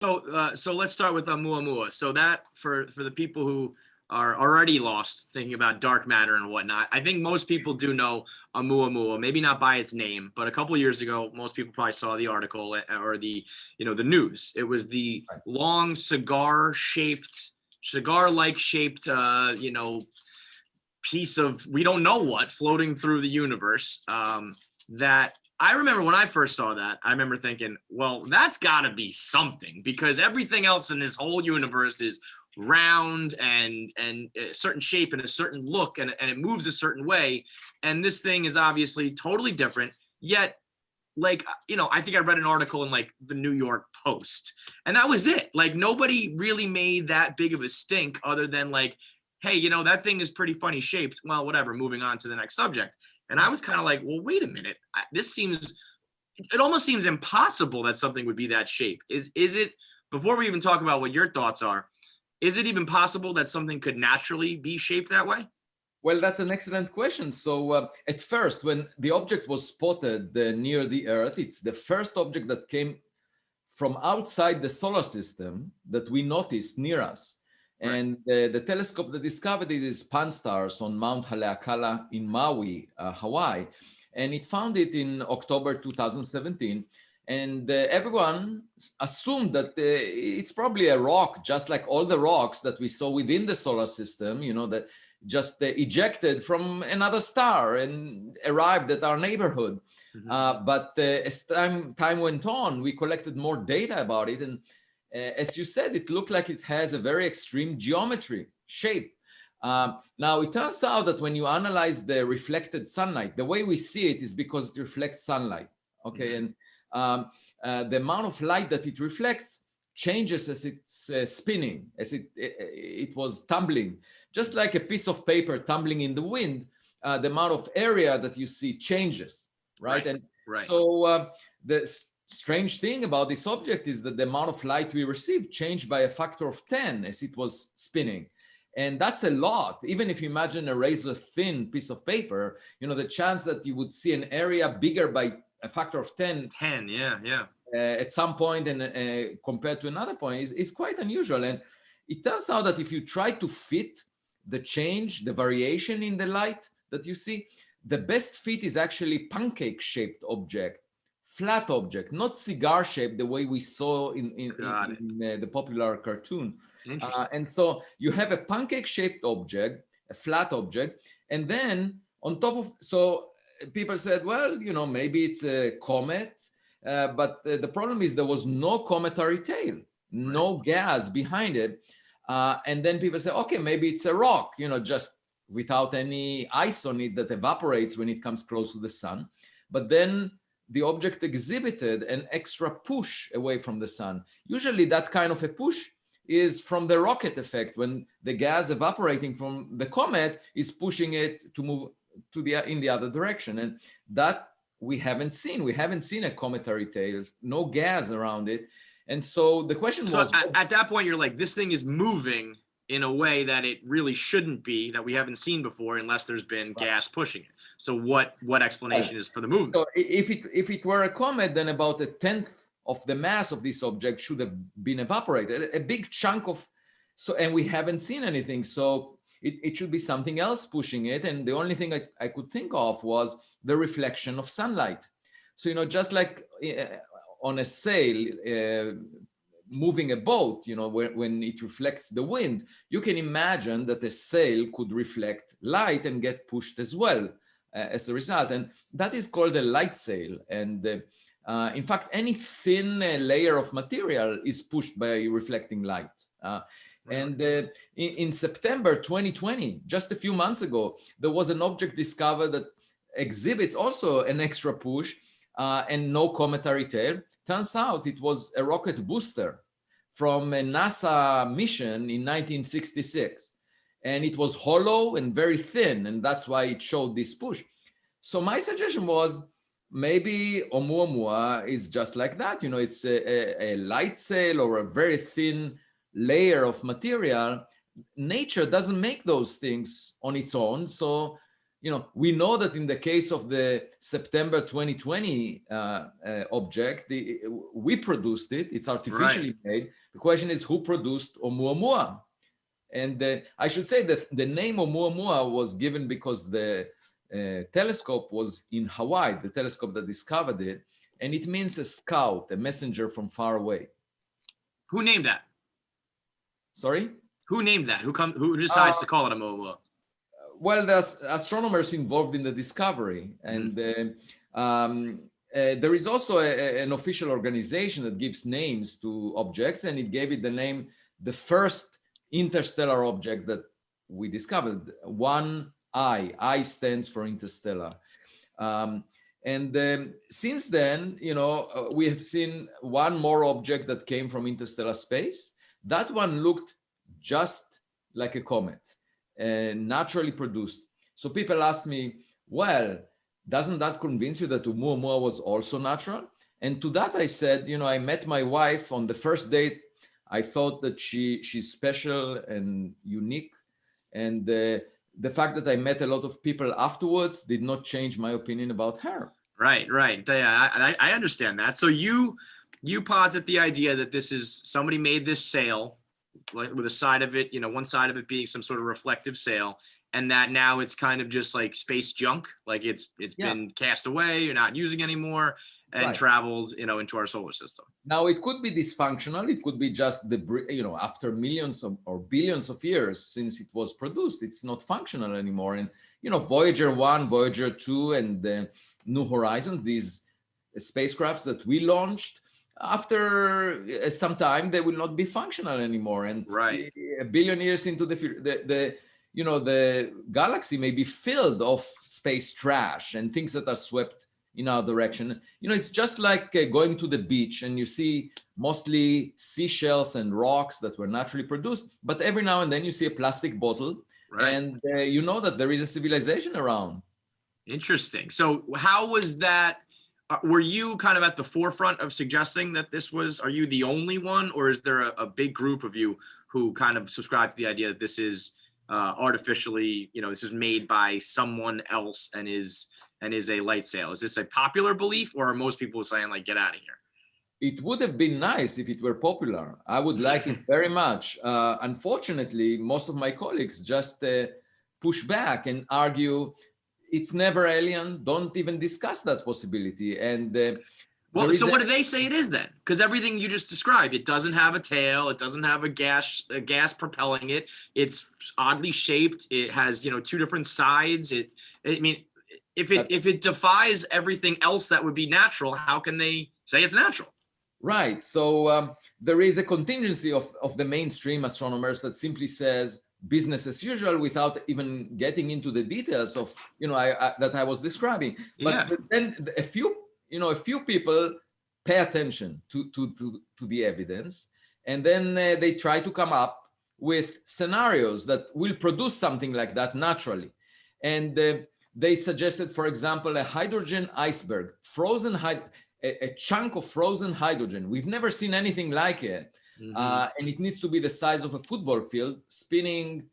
So let's start with Oumuamua. So that for the people who are already lost thinking about dark matter and whatnot, I think most people do know Oumuamua, maybe not by its name, but a couple of years ago, most people probably saw the article or the news. It was the long cigar-like shaped, piece of we don't know what floating through the universe. That I remember when I first saw that, I remember thinking, well, that's got to be something because everything else in this whole universe is round and a certain shape and a certain look and it moves a certain way. And this thing is obviously totally different. Yet, I think I read an article in like the New York Post and that was it. Like nobody really made that big of a stink other than like, hey, that thing is pretty funny shaped. Well, whatever, moving on to the next subject. And I was kind of like, well, wait a minute. It almost seems impossible that something would be that shape. Is it, before we even talk about what your thoughts are, is it even possible that something could naturally be shaped that way? Well, that's an excellent question. So at first, when the object was spotted near the Earth, it's the first object that came from outside the solar system that we noticed near us. Right. And the telescope that discovered it is Pan-STARRS on Mount Haleakala in Maui, Hawaii. And it found it in October 2017. And everyone assumed that it's probably a rock, just like all the rocks that we saw within the solar system, that just ejected from another star and arrived at our neighborhood. Mm-hmm. But as time went on, we collected more data about it. And as you said, it looked like it has a very extreme geometry, shape. Now, it turns out that when you analyze the reflected sunlight, the way we see it is because it reflects sunlight, okay? Mm-hmm. And the amount of light that it reflects changes as it's spinning, as it was tumbling. Just like a piece of paper tumbling in the wind, the amount of area that you see changes, right? And so the strange thing about this object is that the amount of light we receive changed by a factor of 10 as it was spinning. And that's a lot. Even if you imagine a razor thin piece of paper, the chance that you would see an area bigger by a factor of 10. 10, yeah. At some point and compared to another point is quite unusual. And it turns out that if you try to fit the change, the variation in the light that you see, the best fit is actually pancake-shaped object, flat object, not cigar-shaped the way we saw in the popular cartoon. And so you have a pancake-shaped object, a flat object, and then on top of, so people said, well, maybe it's a comet, but the problem is there was no cometary tail, no gas behind it. And then people say, okay, maybe it's a rock, just without any ice on it that evaporates when it comes close to the sun. But then the object exhibited an extra push away from the sun. Usually that kind of a push is from the rocket effect, when the gas evaporating from the comet is pushing it to move in the other direction. And that we haven't seen. We haven't seen a cometary tail, no gas around it. And so the question was... At that point, you're like, this thing is moving in a way that it really shouldn't be, that we haven't seen before, unless there's been gas pushing it. So what explanation is for the movement? So if it were a comet, then about 1/10 of the mass of this object should have been evaporated, a big chunk of, and we haven't seen anything. So it should be something else pushing it. And the only thing I could think of was the reflection of sunlight. So, just like on a sail, moving a boat, when it reflects the wind, you can imagine that a sail could reflect light and get pushed as well as a result. And that is called a light sail. And in fact, any thin layer of material is pushed by reflecting light. And in September 2020, just a few months ago, there was an object discovered that exhibits also an extra push and no cometary tail. Turns out it was a rocket booster from a NASA mission in 1966. And it was hollow and very thin, and that's why it showed this push. So my suggestion was, maybe Oumuamua is just like that. It's a light sail or a very thin layer of material. Nature doesn't make those things on its own. So we know that in the case of the September 2020 object, we produced it. It's artificially made. The question is who produced Oumuamua? And I should say that the name Oumuamua was given because the telescope was in Hawaii, the telescope that discovered it, and it means a scout, a messenger from far away. Who named that? Sorry? Who named that? Who decides to call it Oumuamua? Well, there's astronomers involved in the discovery, and there is also an official organization that gives names to objects, and it gave it the name, the first interstellar object that we discovered, 1I. I stands for interstellar. Since then, we have seen one more object that came from interstellar space. That one looked just like a comet. Naturally produced. So people ask me, well, doesn't that convince you that Oumuamua was also natural? And to that I said, I met my wife on the first date. I thought that she's special and unique. And the fact that I met a lot of people afterwards did not change my opinion about her. Right. Yeah, I understand that. So you posit the idea that this is somebody made this sail, like with a side of it, one side of it being some sort of reflective sail, and that now it's kind of just like space junk, like it's been cast away, you're not using anymore, and travels, into our solar system. Now it could be dysfunctional. It could be just after millions or billions of years since it was produced, it's not functional anymore. And Voyager 1, Voyager 2, and New Horizons, these spacecrafts that we launched, after some time they will not be functional anymore, and a billion years into the future, the galaxy may be filled of space trash and things that are swept in our direction. It's just like going to the beach and you see mostly seashells and rocks that were naturally produced, but every now and then you see a plastic bottle, and you know that there is a civilization around. Interesting. So how was that? Were you kind of at the forefront of suggesting that are you the only one, or is there a big group of you who kind of subscribe to the idea that this is artificially, this is made by someone else and is a light sail? Is this a popular belief, or are most people saying like, get out of here? It would have been nice if it were popular. I would like it very much. Unfortunately, most of my colleagues just push back and argue, it's never alien. Don't even discuss that possibility. And so what do they say it is then? Because everything you just described, it doesn't have a tail, it doesn't have a gas propelling it. It's oddly shaped. It has two different sides. If it defies everything else that would be natural, how can they say it's natural? Right. So there is a contingency of the mainstream astronomers that simply says business as usual without even getting into the details of that I was describing. But then a few people pay attention to the evidence, and then they try to come up with scenarios that will produce something like that naturally. And they suggested, for example, a hydrogen iceberg, a chunk of frozen hydrogen. We've never seen anything like it. And it needs to be the size of a football field, spinning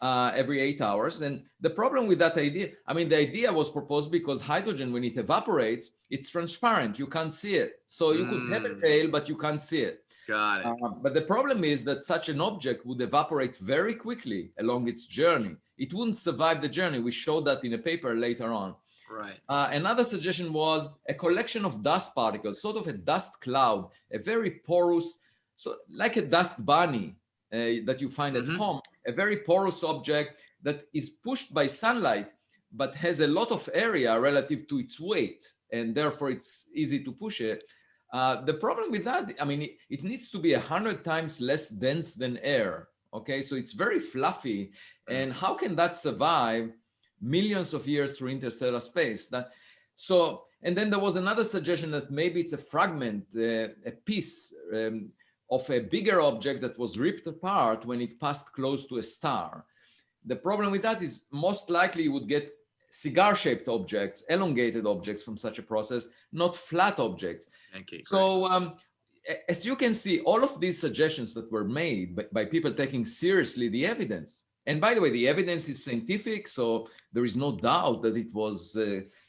every 8 hours. And the problem with that idea, the idea was proposed because hydrogen, when it evaporates, it's transparent. You can't see it. So you could have a tail, but you can't see it. Got it. But the problem is that such an object would evaporate very quickly along its journey. It wouldn't survive the journey. We showed that in a paper later on. Right. Another suggestion was a collection of dust particles, sort of a dust cloud, a very porous, so like a dust bunny that you find at home, a very porous object that is pushed by sunlight, but has a lot of area relative to its weight, and therefore it's easy to push it. The problem with that, it needs to be 100 times less dense than air. Okay, so it's very fluffy. And how can that survive millions of years through interstellar space? And then there was another suggestion that maybe it's a fragment, a piece of a bigger object that was ripped apart when it passed close to a star. The problem with that is most likely you would get cigar-shaped objects, elongated objects from such a process, not flat objects. Okay, so as you can see, all of these suggestions that were made by people taking seriously the evidence And by the way, the evidence is scientific, so there is no doubt that it was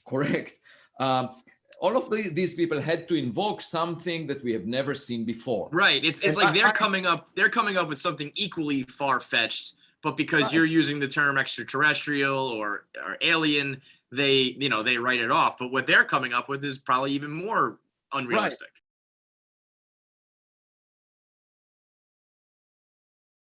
correct. All of these people had to invoke something that we have never seen before. Right. It's like they're coming up with something equally far-fetched, but because you're using the term extraterrestrial or alien, they write it off. But what they're coming up with is probably even more unrealistic.